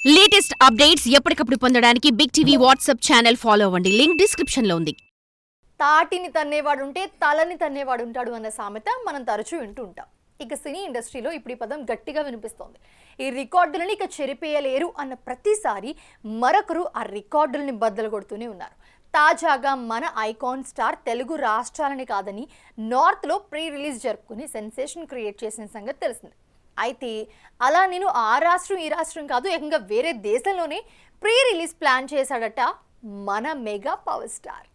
Latest updates ఎప్పటికప్పుడు పొందడానికి big TV WhatsApp channel follow అవ్వండి. లింక్ డిస్క్రిప్షన్ లో ఉంది. తాటిని తన్నేవాడు ఉంటే తలని తన్నేవాడు ఉంటాడు అన్న సామెత మనం తరచూ వింటూ ఉంటాం. ఇక సినీ ఇండస్ట్రీలో ఇప్పుడు ఈ పదం గట్టిగా వినిపిస్తోంది. ఈ రికార్డులని ఇక చెరిపేయలేరు అన్న ప్రతిసారి మరొకరు ఆ రికార్డుల్ని బద్దలు కొడుతూనే ఉన్నారు. తాజాగా మన ఐకాన్ స్టార్ తెలుగు రాష్ట్రాలని కాదని నార్త్లో ప్రీ రిలీజ్ జరుపుకుని సెన్సేషన్ క్రియేట్ చేసిన సంగతి తెలిసింది. అయితే అలా నేను ఆ రాష్ట్రం ఈ రాష్ట్రం కాదు, ఏకంగా వేరే దేశంలోనే ప్రీ రిలీజ్ ప్లాన్ చేశాడట మన మెగా పవర్ స్టార్.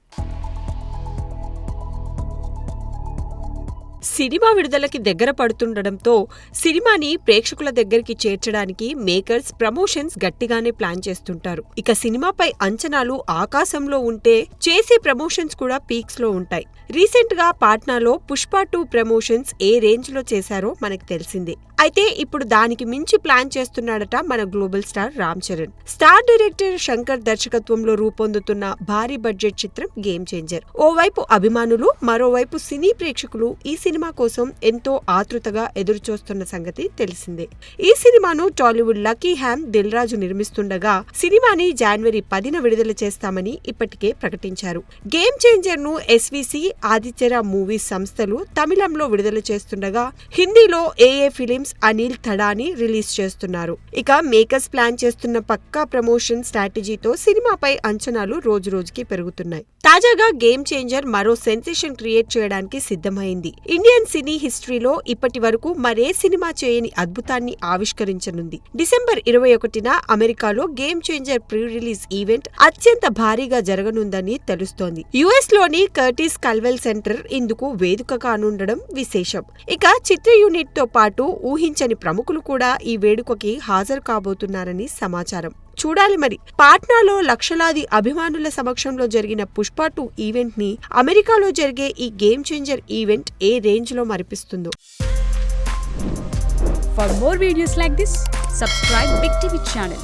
సినిమా విడుదలకి దగ్గర పడుతుండటంతో సినిమాని ప్రేక్షకుల దగ్గరికి చేర్చడానికి మేకర్స్ ప్రమోషన్స్ గట్టిగానే ప్లాన్ చేస్తుంటారు. ఇక సినిమాపై అంచనాలు ఆకాశంలో ఉంటే చేసే ప్రమోషన్స్ కూడా పీక్స్ లో ఉంటాయి. రీసెంట్ గా పాట్నాలో పుష్ప 2 ప్రమోషన్స్ ఏ రేంజ్ లో చేశారో మనకు తెలిసిందే. అయితే ఇప్పుడు దానికి మించి ప్లాన్ చేస్తున్నాడట మన global star Ram Charan. Star director Shankar దర్శకత్వంలో రూపొందుతున్న భారీ బడ్జెట్ చిత్రం గేమ్ చేంజర్. ఓవైపు అభిమానులు, మరోవైపు సినీ ప్రేక్షకులు ఈ సినిమా కోసం ఎంతో ఆతృతగా ఎదురుచూస్తున్న సంగతి తెలిసిందే. ఈ సినిమాను టాలీవుడ్ లక్కీ హ్యామ్ దిల్ రాజు నిర్మిస్తుండగా సినిమాని జనవరి 10న విడుదల చేస్తామని ఇప్పటికే ప్రకటించారు. గేమ్ చేంజర్ ను ఎస్వీసీ, ఆదిత్యరా మూవీస్ సంస్థలు తమిళంలో విడుదల చేస్తుండగా హిందీలో ఏఏ ఫిలిమ్స్, అనిల్ థడాని రిలీజ్ చేస్తున్నారు. ఇక మేకర్స్ ప్లాన్ చేస్తున్న పక్కా ప్రమోషన్ స్ట్రాటజీతో సినిమాపై అంచనాలు రోజు రోజుకి పెరుగుతున్నాయి. తాజాగా గేమ్ చేంజర్ మరో సెన్సేషన్ క్రియేట్ చేయడానికి సిద్ధమైంది. ఇండియన్ సినీ హిస్టరీలో ఇప్పటి వరకు మరే సినిమా చేయని అద్భుతాన్ని ఆవిష్కరించనుంది. డిసెంబర్ 21న అమెరికాలో game changer pre release event అత్యంత భారీగా జరగనుందని తెలుస్తోంది. యుఎస్ లోని కర్టిస్ కల్వెల్ సెంటర్ ఇందుకు వేదిక కానుండడం విశేషం. ఇక చిత్ర యూనిట్ తో పాటు ఊహించని ప్రముఖులు కూడా ఈ వేడుకకి హాజరు కాబోతున్నారని సమాచారం. చూడాలి మరి. పాట్నాలో లక్షలాది అభిమానుల సమక్షంలో జరిగిన పుష్ప 2 ఈవెంట్ ని అమెరికాలో జరిగే ఈ గేమ్ చేంజర్ ఈవెంట్ ఏ రేంజ్ లో మరిపిస్తుందో. For more videos like this, subscribe Big TV channel.